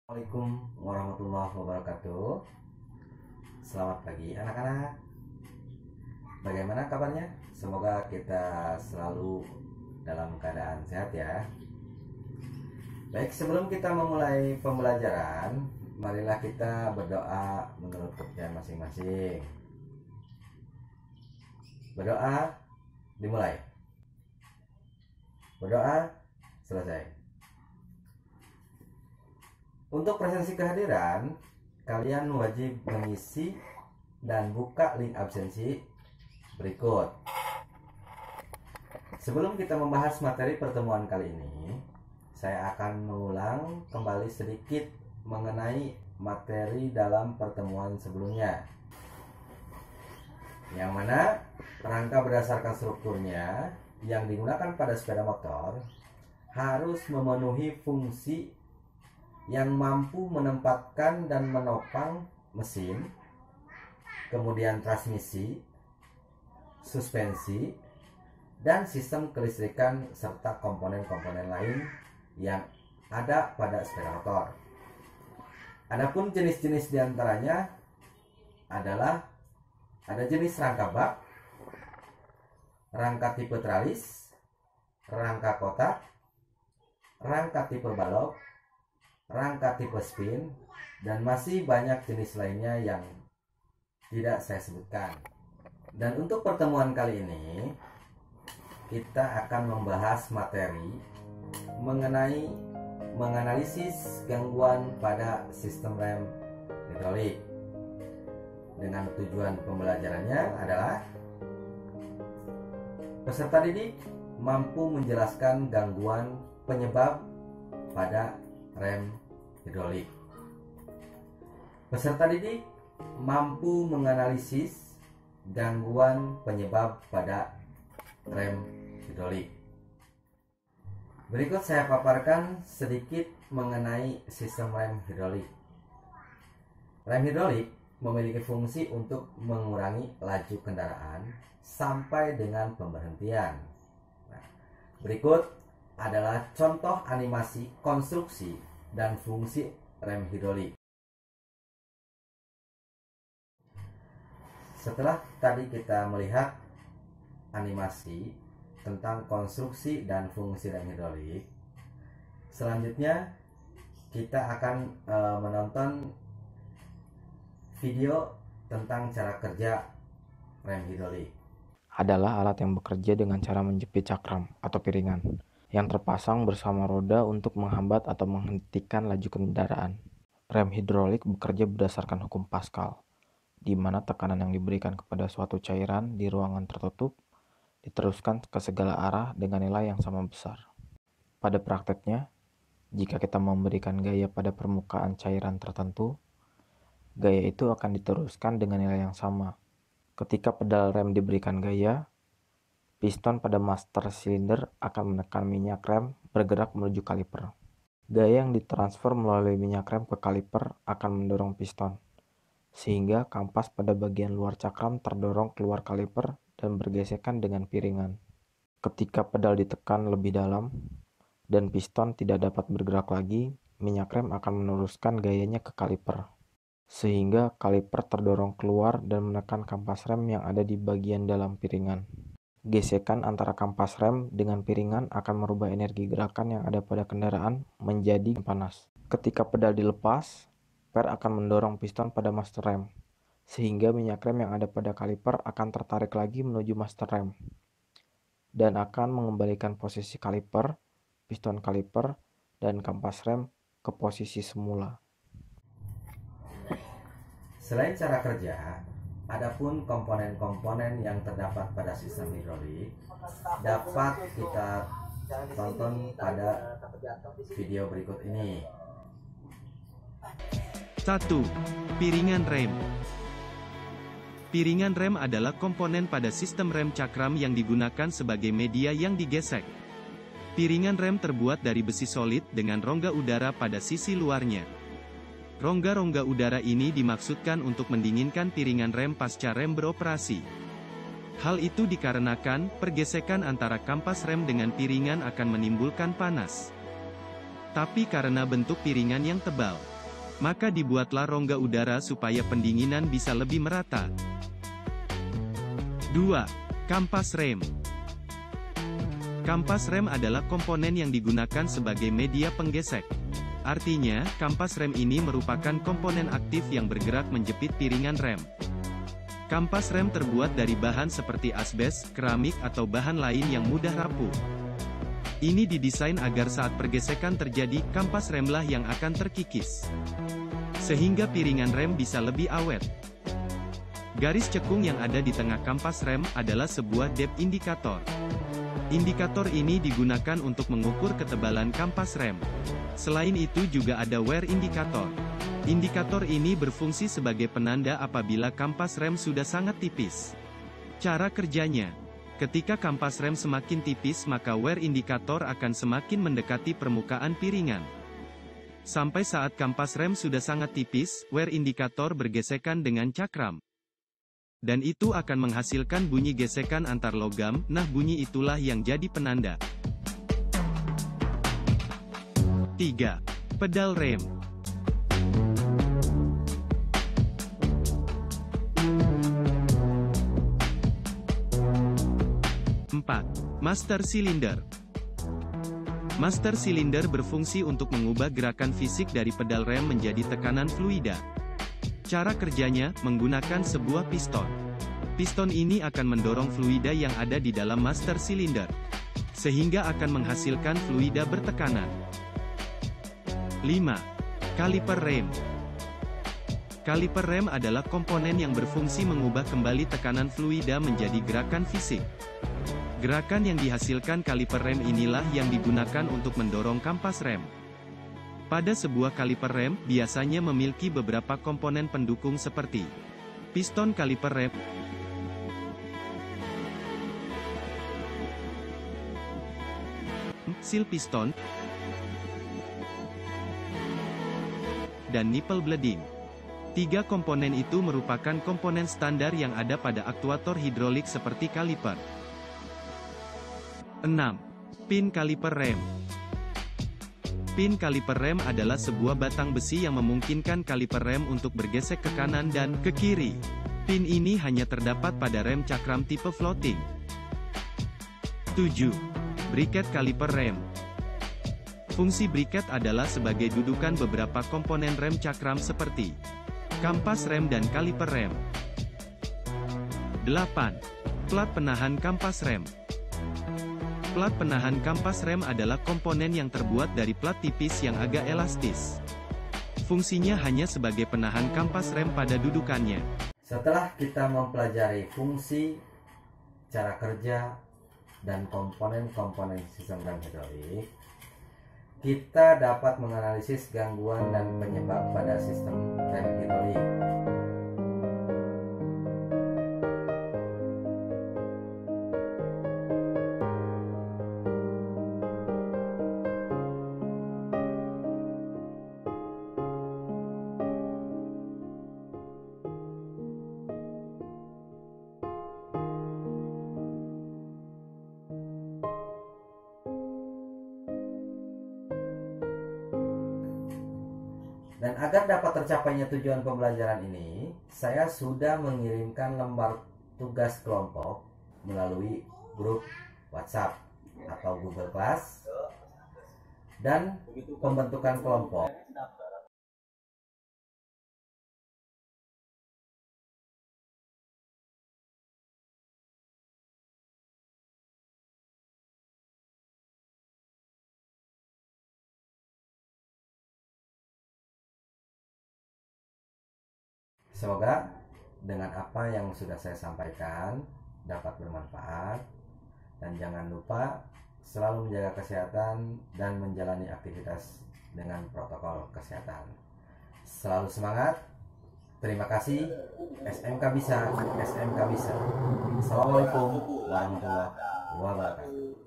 Assalamualaikum warahmatullahi wabarakatuh. Selamat pagi anak-anak. Bagaimana kabarnya? Semoga kita selalu dalam keadaan sehat ya. Baik, sebelum kita memulai pembelajaran, marilah kita berdoa menurut kepercayaan masing-masing. Berdoa dimulai. Berdoa selesai. Untuk presensi kehadiran, kalian wajib mengisi dan buka link absensi berikut. Sebelum kita membahas materi pertemuan kali ini, saya akan mengulang kembali sedikit mengenai materi dalam pertemuan sebelumnya. Yang mana rangka berdasarkan strukturnya yang digunakan pada sepeda motor harus memenuhi fungsi yang mampu menempatkan dan menopang mesin, kemudian transmisi, suspensi, dan sistem kelistrikan serta komponen-komponen lain yang ada pada sepeda motor. Adapun jenis-jenis diantaranya adalah ada jenis rangka bak, rangka tipe tralis, rangka kotak, rangka tipe balok, rangka tipe spin, dan masih banyak jenis lainnya yang tidak saya sebutkan. Dan untuk pertemuan kali ini kita akan membahas materi mengenai menganalisis gangguan pada sistem rem hidrolik. Dengan tujuan pembelajarannya adalah peserta didik mampu menjelaskan gangguan penyebab pada rem hidrolik. Peserta didik mampu menganalisis gangguan penyebab pada rem hidrolik. Berikut saya paparkan sedikit mengenai sistem rem hidrolik. Rem hidrolik memiliki fungsi untuk mengurangi laju kendaraan sampai dengan pemberhentian. Nah, berikut adalah contoh animasi konstruksi dan fungsi rem hidrolik. Setelah tadi kita melihat animasi tentang konstruksi dan fungsi rem hidrolik, selanjutnya kita akan menonton video tentang cara kerja rem hidrolik. Adalah alat yang bekerja dengan cara menjepit cakram atau piringan yang terpasang bersama roda untuk menghambat atau menghentikan laju kendaraan. Rem hidrolik bekerja berdasarkan hukum Pascal, di mana tekanan yang diberikan kepada suatu cairan di ruangan tertutup diteruskan ke segala arah dengan nilai yang sama besar. Pada prakteknya, jika kita memberikan gaya pada permukaan cairan tertentu, gaya itu akan diteruskan dengan nilai yang sama. Ketika pedal rem diberikan gaya, piston pada master silinder akan menekan minyak rem bergerak menuju kaliper. Gaya yang ditransfer melalui minyak rem ke kaliper akan mendorong piston, sehingga kampas pada bagian luar cakram terdorong keluar kaliper dan bergesekan dengan piringan. Ketika pedal ditekan lebih dalam dan piston tidak dapat bergerak lagi, minyak rem akan meneruskan gayanya ke kaliper, sehingga kaliper terdorong keluar dan menekan kampas rem yang ada di bagian dalam piringan. Gesekan antara kampas rem dengan piringan akan merubah energi gerakan yang ada pada kendaraan menjadi panas. Ketika pedal dilepas, per akan mendorong piston pada master rem, sehingga minyak rem yang ada pada kaliper akan tertarik lagi menuju master rem, dan akan mengembalikan posisi kaliper, piston kaliper, dan kampas rem ke posisi semula. Selain cara kerja, adapun komponen-komponen yang terdapat pada sistem hidrolik dapat kita tonton pada video berikut ini. 1. Piringan rem. Piringan rem adalah komponen pada sistem rem cakram yang digunakan sebagai media yang digesek. Piringan rem terbuat dari besi solid dengan rongga udara pada sisi luarnya. Rongga-rongga udara ini dimaksudkan untuk mendinginkan piringan rem pasca rem beroperasi. Hal itu dikarenakan pergesekan antara kampas rem dengan piringan akan menimbulkan panas. Tapi karena bentuk piringan yang tebal, Maka dibuatlah rongga udara supaya pendinginan bisa lebih merata. 2. Kampas rem. Kampas rem adalah komponen yang digunakan sebagai media penggesek. Artinya, kampas rem ini merupakan komponen aktif yang bergerak menjepit piringan rem. Kampas rem terbuat dari bahan seperti asbes, keramik atau bahan lain yang mudah rapuh. Ini didesain agar saat pergesekan terjadi, kampas remlah yang akan terkikis, sehingga piringan rem bisa lebih awet. Garis cekung yang ada di tengah kampas rem adalah sebuah depth indikator. Indikator ini digunakan untuk mengukur ketebalan kampas rem. Selain itu juga ada wear indikator. Indikator ini berfungsi sebagai penanda apabila kampas rem sudah sangat tipis. Cara kerjanya: ketika kampas rem semakin tipis maka wear indikator akan semakin mendekati permukaan piringan. Sampai saat kampas rem sudah sangat tipis, wear indikator bergesekan dengan cakram. Dan itu akan menghasilkan bunyi gesekan antar logam, nah bunyi itulah yang jadi penanda. 3. Pedal rem. 4. Master cylinder. Master cylinder berfungsi untuk mengubah gerakan fisik dari pedal rem menjadi tekanan fluida. Cara kerjanya, menggunakan sebuah piston. Piston ini akan mendorong fluida yang ada di dalam master cylinder, sehingga akan menghasilkan fluida bertekanan. 5. Kaliper rem. Kaliper rem adalah komponen yang berfungsi mengubah kembali tekanan fluida menjadi gerakan fisik. Gerakan yang dihasilkan kaliper rem inilah yang digunakan untuk mendorong kampas rem. Pada sebuah kaliper rem, biasanya memiliki beberapa komponen pendukung seperti piston kaliper rem, seal piston, dan nipple bleeding. 3 komponen itu merupakan komponen standar yang ada pada aktuator hidrolik seperti kaliper. 6. Pin kaliper rem. Pin kaliper rem adalah sebuah batang besi yang memungkinkan kaliper rem untuk bergesek ke kanan dan ke kiri. Pin ini hanya terdapat pada rem cakram tipe floating. 7. Briket kaliper rem. Fungsi briket adalah sebagai dudukan beberapa komponen rem cakram seperti kampas rem dan kaliper rem. 8. Plat penahan kampas rem. Plat penahan kampas rem adalah komponen yang terbuat dari plat tipis yang agak elastis. Fungsinya hanya sebagai penahan kampas rem pada dudukannya. Setelah kita mempelajari fungsi, cara kerja, dan komponen-komponen sistem rem hidrolik, kita dapat menganalisis gangguan dan penyebab pada sistem rem hidrolik. Dan agar dapat tercapainya tujuan pembelajaran ini, saya sudah mengirimkan lembar tugas kelompok melalui grup WhatsApp atau Google Class dan pembentukan kelompok. Semoga dengan apa yang sudah saya sampaikan dapat bermanfaat, dan jangan lupa selalu menjaga kesehatan dan menjalani aktivitas dengan protokol kesehatan. Selalu semangat. Terima kasih. SMK bisa, SMK bisa. Assalamualaikum warahmatullahi wabarakatuh.